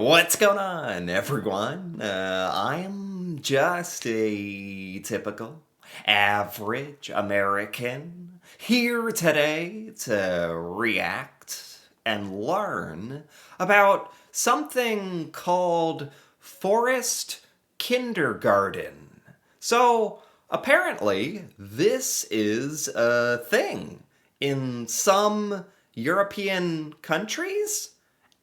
What's going on, everyone? I'm just a typical, average American here today to react and learn about something called Forest Kindergarten. So, apparently, this is a thing in some European countries.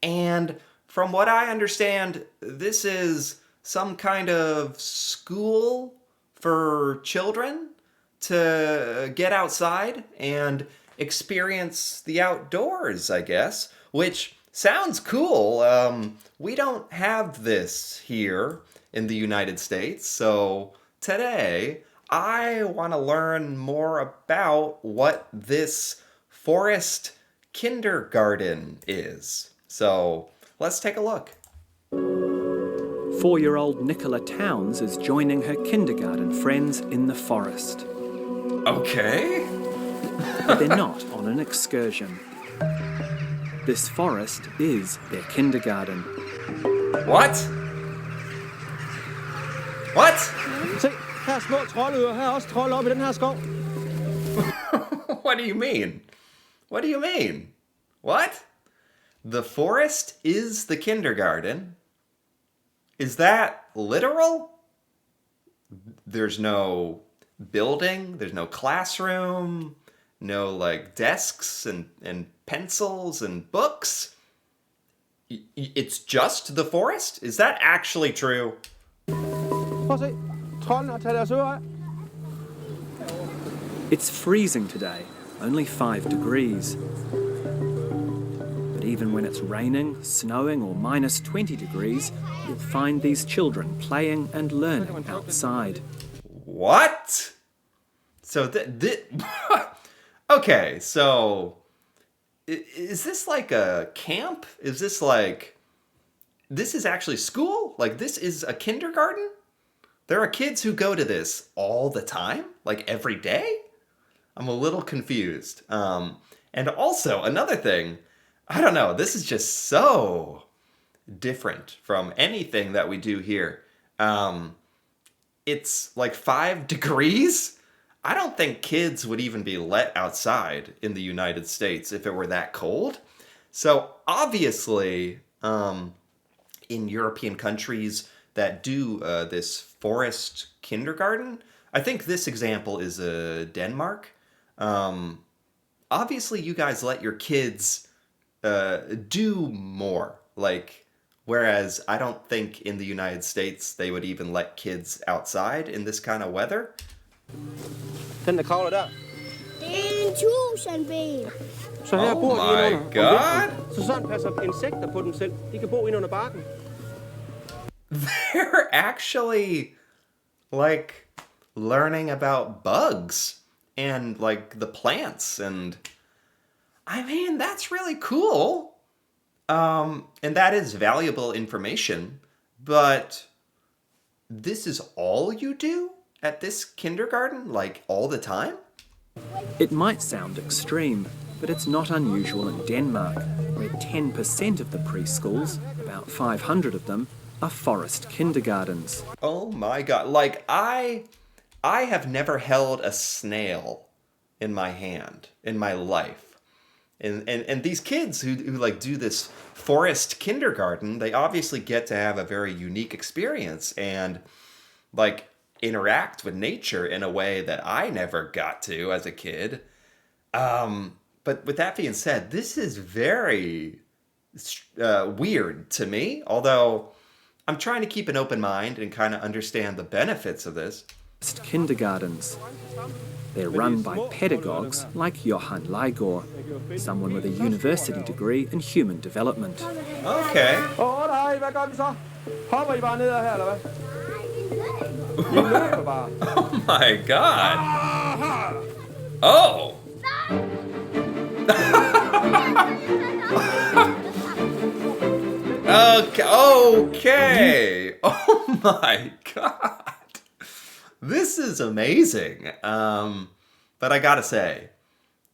And from what I understand, this is some kind of school for children to get outside and experience the outdoors, I guess, which sounds cool. We don't have this here in the United States, so today I want to learn more about what this forest kindergarten is. So let's take a look. 4-year-old Nicola Towns is joining her kindergarten friends in the forest. Okay. But they're not on an excursion. This forest is their kindergarten. What? What? Se, her er små troldøer. Her er også trolde oppe i den her skov. What do you mean? What do you mean? What? The forest is the kindergarten? Is that literal? There's no building, there's no classroom, no like desks and pencils and books. It's just the forest? Is that actually true? Prøv at se. Troldene har taget deres ører af. It's freezing today, only 5 degrees. But even when it's raining, snowing, or minus 20 degrees, you'll find these children playing and learning outside. What? So okay, so is this like a camp? Is this like this is actually school? Like this is a kindergarten? There are kids who go to this all the time, like every day? I'm a little confused. And also another thing, I don't know, this is just so different from anything that we do here. It's like 5 degrees. I don't think kids would even be let outside in the United States if it were that cold. So obviously, in European countries that do this forest kindergarten, I think this example is Denmark. Obviously, you guys let your kids do more. Like, whereas I don't think in the United States they would even let kids outside in this kind of weather. Den der kravler der. Det er en tusindben. Så her Oh bor de my ind under. God. Så sådan passer insekter på dem selv. De kan bo ind under barken. They're actually like learning about bugs and like the plants, and I mean that's really cool. And that is valuable information, but this is all you do at this kindergarten, like all the time? It might sound extreme, but it's not unusual in Denmark, where 10% of the preschools, about 500 of them, are forest kindergartens. Oh my God. Like I have never held a snail in my hand in my life. And these kids who like do this forest kindergarten, they obviously get to have a very unique experience and like interact with nature in a way that I never got to as a kid. But with that being said, this is very weird to me, although I'm trying to keep an open mind and kind of understand the benefits of this. Kindergartens. They're run by pedagogues like Johan Leigor, someone with a university degree in human development. Okay. Åh nej, hvad gør vi så? Hopper I bare ned her, eller hvad? I løber bare. Oh my God. Oh. Okay. Oh my God. This is amazing. But I gotta say,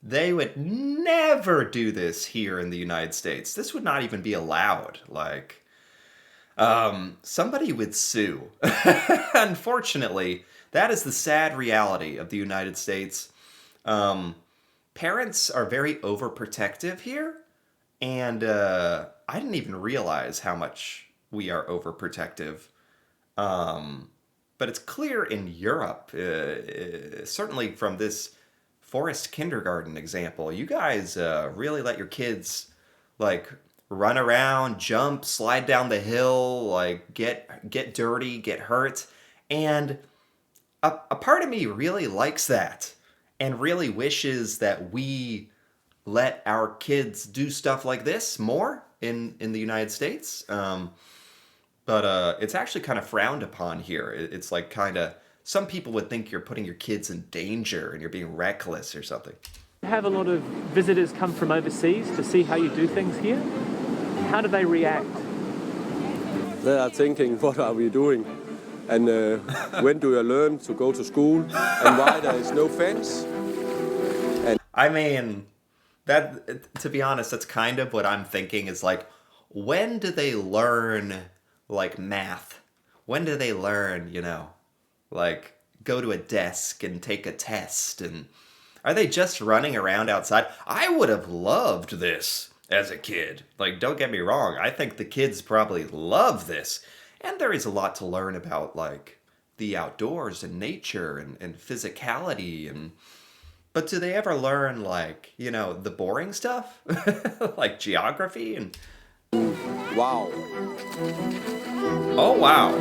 they would never do this here in the United States. This would not even be allowed. Like, Somebody would sue. Unfortunately, that is the sad reality of the United States. Um, Parents are very overprotective here, and I didn't even realize how much we are overprotective. Um, but it's clear in Europe, certainly from this forest kindergarten example, you guys really let your kids like run around, jump, slide down the hill, like get dirty, get hurt, and a part of me really likes that and really wishes that we let our kids do stuff like this more in the United States. But it's actually kind of frowned upon here. It's like kind of some people would think you're putting your kids in danger and you're being reckless or something. Have a lot of visitors come from overseas to see how you do things here. How do they react? They are thinking, what are we doing? And when do you learn to go to school? And why there is no fence? I mean, that to be honest, that's kind of what I'm thinking is like, when do they learn like math? When do they learn, like go to a desk and take a test? And are they just running around outside? I would have loved this as a kid. Like, don't get me wrong. I think the kids probably love this. And there is a lot to learn about like the outdoors and nature and physicality but do they ever learn like, the boring stuff? Like geography and Wow. oh wow.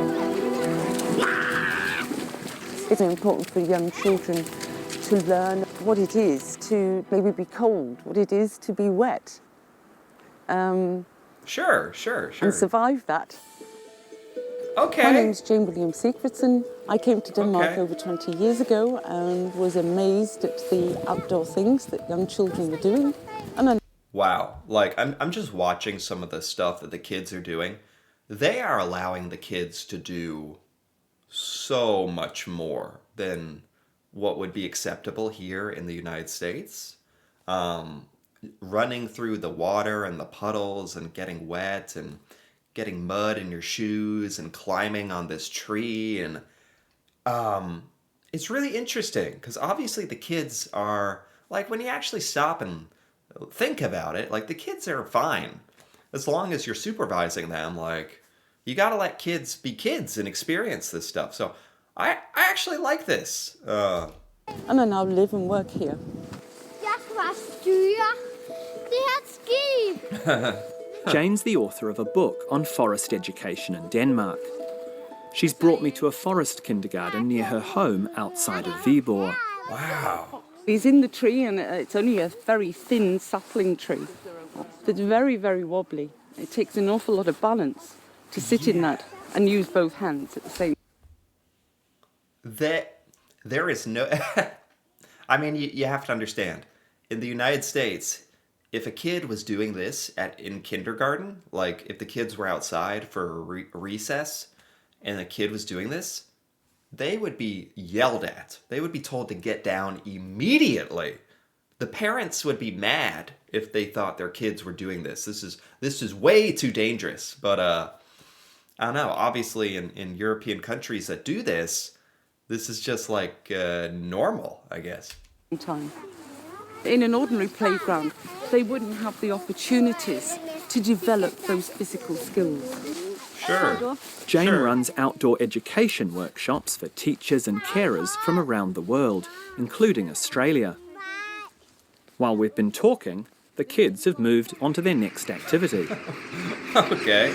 It's important for young children to learn what it is to maybe be cold, what it is to be wet, Sure. and survive that. Okay. My name's Jane William Sigfridson. I came to Denmark Okay. over 20 years ago and was amazed at the outdoor things that young children were doing. And I Wow. Like I'm just watching some of the stuff that the kids are doing. They are allowing the kids to do so much more than what would be acceptable here in the United States. Um, Running through the water and the puddles and getting wet and getting mud in your shoes and climbing on this tree and it's really interesting because obviously the kids are like when you actually stop and think about it, like the kids are fine as long as you're supervising them. Like you got to let kids be kids and experience this stuff. So I actually like this. now live and work here. Jeg skal bare styre det her skib. Jane's the author of a book on forest education in Denmark. She's brought me to a forest kindergarten near her home outside of Viborg. Wow. He's in the tree and it's only a very thin sapling tree. It's very, very wobbly. It takes an awful lot of balance to sit in that and use both hands at the same time. There is no I mean you have to understand in the United States if a kid was doing this in kindergarten, like if the kids were outside for recess and the kid was doing this, they would be yelled at. They would be told to get down immediately. The parents would be mad if they thought their kids were doing this. This is way too dangerous. But I don't know. Obviously, in European countries that do this, this is just like normal, I guess. Time. In an ordinary playground, they wouldn't have the opportunities to develop those physical skills. Sure. Jane Sure. runs outdoor education workshops for teachers and carers from around the world, including Australia. While we've been talking, the kids have moved on to their next activity. Okay.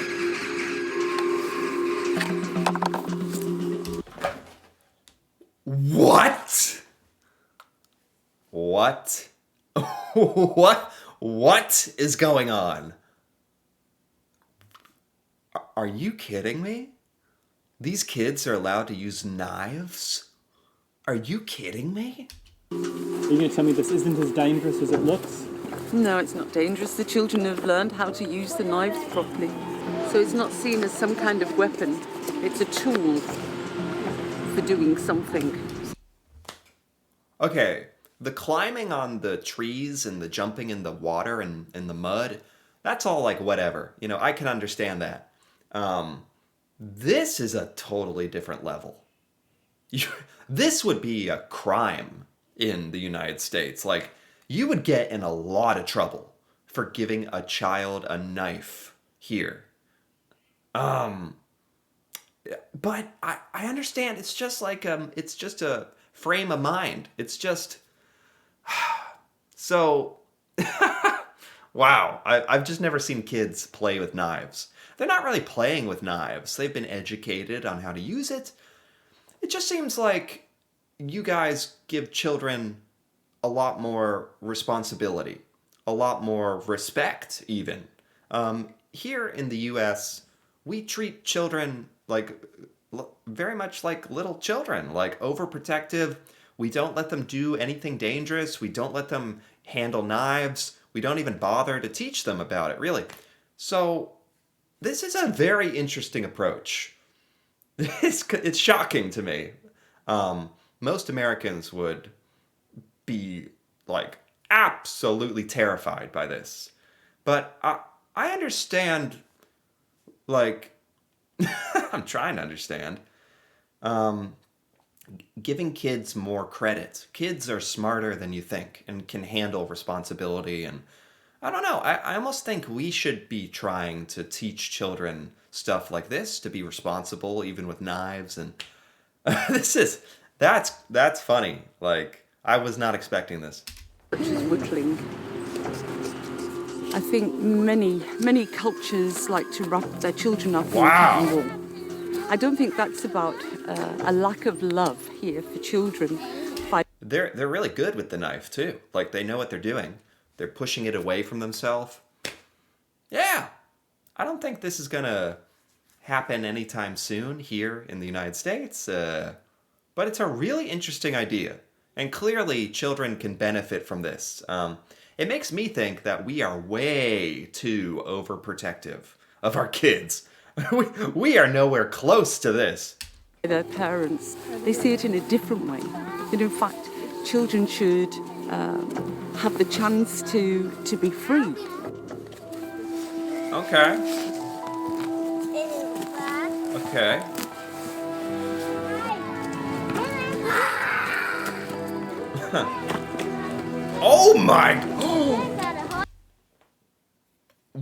What? What? What is going on? Are you kidding me? These kids are allowed to use knives? Are you kidding me? Are you going to tell me this isn't as dangerous as it looks? No, it's not dangerous. The children have learned how to use the knives properly. So it's not seen as some kind of weapon. It's a tool for doing something. Okay, the climbing on the trees and the jumping in the water and in the mud, that's all like whatever. I can understand that. This is a totally different level. This would be a crime in the United States. Like, you would get in a lot of trouble for giving a child a knife here. But I understand it's just like it's just a frame of mind. It's just so wow. I've just never seen kids play with knives. They're not really playing with knives. They've been educated on how to use it. It just seems like you guys give children a lot more responsibility, a lot more respect even. Here in the US, we treat children like very much like little children, like overprotective. We don't let them do anything dangerous. We don't let them handle knives. We don't even bother to teach them about it, really. So this is a very interesting approach. It's shocking to me. Most Americans would be like absolutely terrified by this. But I understand, like, I'm trying to understand. Giving kids more credit. Kids are smarter than you think and can handle responsibility. And I don't know. I almost think we should be trying to teach children stuff like this, to be responsible, even with knives. And that's funny. Like, I was not expecting this. Which is whittling. I think many cultures like to wrap their children up in cotton wool. I don't think that's about a lack of love here for children. They're really good with the knife too. Like, they know what they're doing. They're pushing it away from themselves. Yeah, I don't think this is gonna happen anytime soon here in the United States. But it's a really interesting idea, and clearly children can benefit from this. It makes me think that we are way too overprotective of our kids. We are nowhere close to this. Their parents, they see it in a different way. That in fact, children should have the chance to be free. Okay. Okay. Oh my!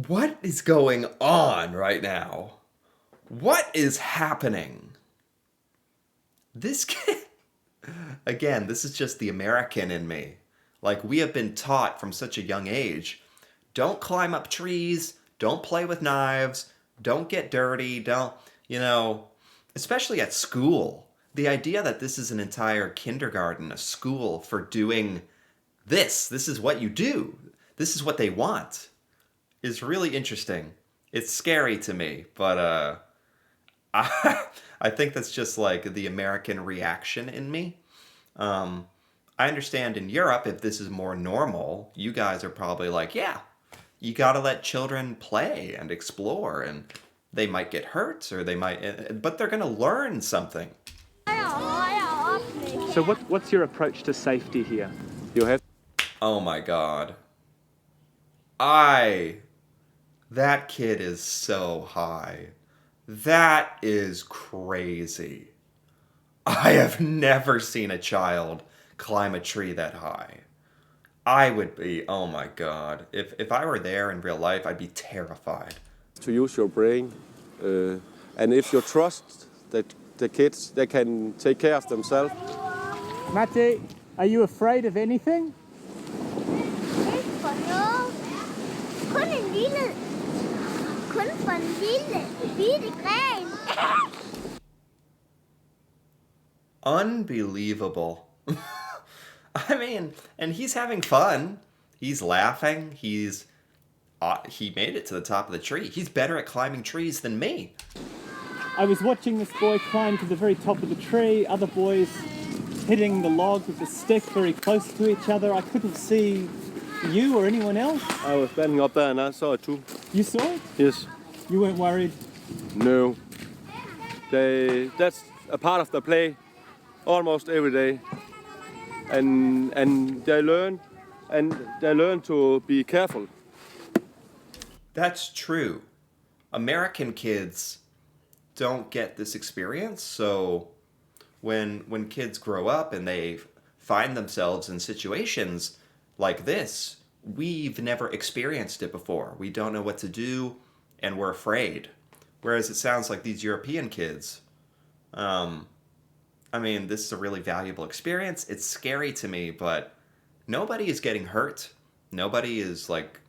What is going on right now? What is happening? This kid... Again, this is just the American in me. Like, we have been taught from such a young age, don't climb up trees, don't play with knives, don't get dirty, don't, especially at school. The idea that this is an entire kindergarten, a school for doing this is what you do, this is what they want, is really interesting. It's scary to me, but I think that's just like the American reaction in me. I understand in Europe, if this is more normal, you guys are probably like, yeah, you gotta let children play and explore, and they might get hurt, or but they're gonna learn something. So what's your approach to safety here? You have Oh my God. That kid is so high. That is crazy. I have never seen a child climb a tree that high. I would be, oh my God. If I were there in real life, I'd be terrified. to use your brain, and if you trust that the kids, they can take care of themselves. Matti, are you afraid of anything? Ikke for noget. Kun for en lille bitte gren. Unbelievable. I mean, and he's having fun. He's laughing. He made it to the top of the tree. He's better at climbing trees than me. I was watching this boy climb to the very top of the tree, other boys hitting the log with a stick very close to each other. I couldn't see you or anyone else. I was standing up there and I saw it too. You saw it? Yes. You weren't worried? No. That's a part of the play almost every day. And they learn to be careful. That's true. American kids don't get this experience. So when kids grow up and they find themselves in situations like this, we've never experienced it before. We don't know what to do, and we're afraid. Whereas it sounds like these European kids, I mean, this is a really valuable experience. It's scary to me, but nobody is getting hurt. Nobody is like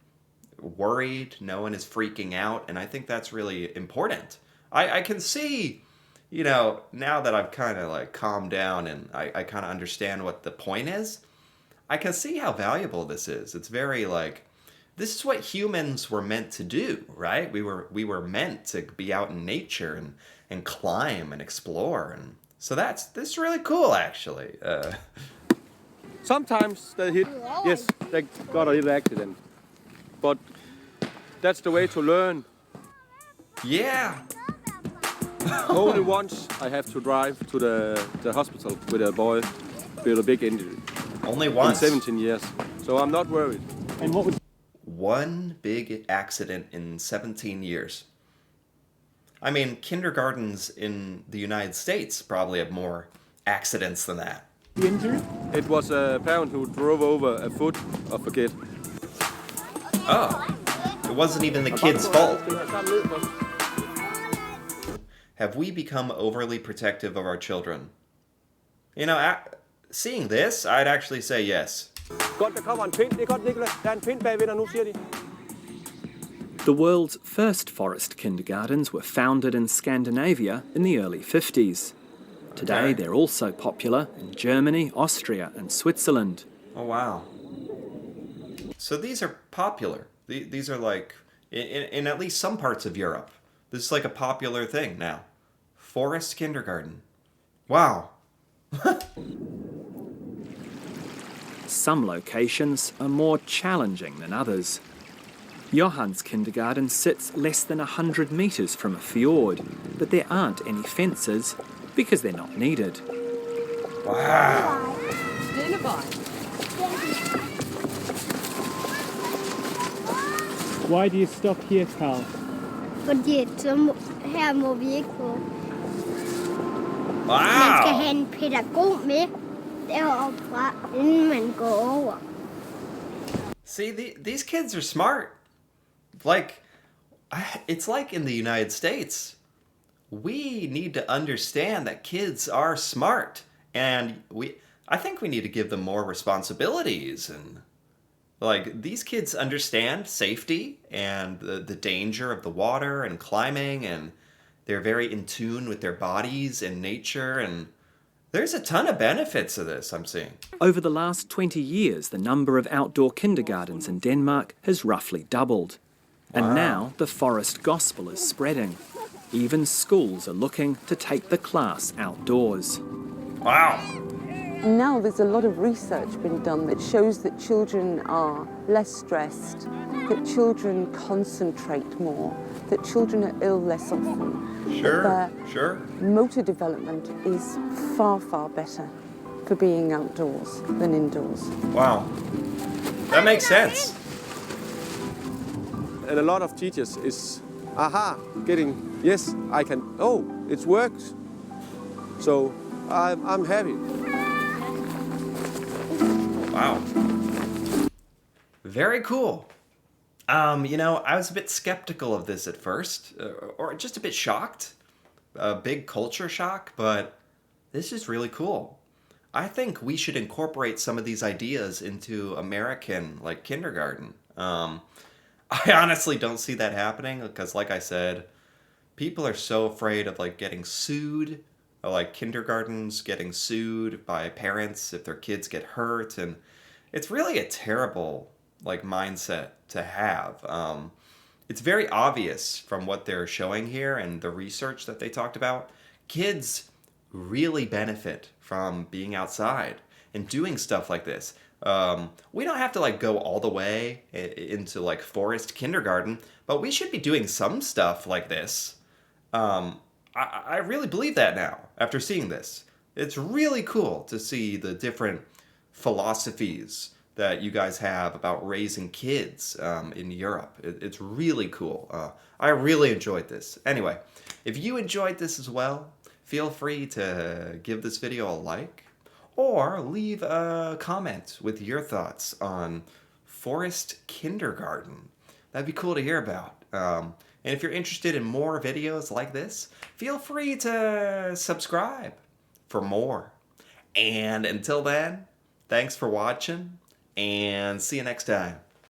worried. No one is freaking out. And I think that's really important. I can see, you know, now that I've kind of like calmed down and I kind of understand what the point is, I can see how valuable this is. It's very like, this is what humans were meant to do, right? We were meant to be out in nature and climb and explore. And so this is really cool, actually. Sometimes they hit, yes, they got a little accident. But that's the way to learn. Yeah. Only once I have to drive to the hospital with a boy with a big injury. Only In once. 17 years. So I'm not worried. And what would One big accident in 17 years. I mean, kindergartens in the United States probably have more accidents than that. the injury? It was a parent who drove over a foot of a kid. Oh. It wasn't even the kid's fault. Have we become overly protective of our children? You know, seeing this, I'd actually say yes. Godt, der kommer en pind. Det er godt, Nicolas. Der er en pind bagved dig nu, siger de. The world's first forest kindergartens were founded in Scandinavia in the early 50s. Today, Okay. they're also popular in Germany, Austria, and Switzerland. Oh, wow. So these are popular. These are like, in at least some parts of Europe, this is like a popular thing now. Forest kindergarten. Wow. Some locations are more challenging than others. Johann's kindergarten sits less than 100 metres from a fjord, but there aren't any fences because they're not needed. Wow. Why do you stop here, Carl? Fordi her må vi ikke gå. Man skal Wow. have en pædagog med deroppe fra, inden man går over. See, these kids are smart. Like, it's like in the United States. We need to understand that kids are smart. And I think we need to give them more responsibilities. And, like, these kids understand safety and the danger of the water and climbing. And they're very in tune with their bodies and nature. And there's a ton of benefits to this, I'm seeing. Over the last 20 years, the number of outdoor kindergartens in Denmark has roughly doubled. And now the forest gospel is spreading. Even schools are looking to take the class outdoors. Wow. And now there's a lot of research being done that shows that children are less stressed, that children concentrate more, that children are ill less often. Sure, sure. Motor development is far, far better for being outdoors than indoors. Wow. That makes sense. And a lot of teachers is, getting, yes, I can, oh, it's worked. So I'm happy. Wow. Very cool. You know, I was a bit skeptical of this at first, or just a bit shocked. A big culture shock, but this is really cool. I think we should incorporate some of these ideas into American, like, kindergarten. I honestly don't see that happening because, like I said, people are so afraid of, like, getting sued, or, like, kindergartens getting sued by parents if their kids get hurt, and it's really a terrible, like, mindset to have. It's very obvious from what they're showing here and the research that they talked about. Kids really benefit from being outside and doing stuff like this. We don't have to, like, go all the way into, like, forest kindergarten, but we should be doing some stuff like this. I really believe that now after seeing this. It's really cool to see the different philosophies that you guys have about raising kids in Europe. It's really cool. I really enjoyed this. Anyway, If you enjoyed this as well, feel free to give this video a like or leave a comment with your thoughts on forest kindergarten. That'd be cool to hear about. And if you're interested in more videos like this, feel free to subscribe for more. And until then, thanks for watching, and see you next time.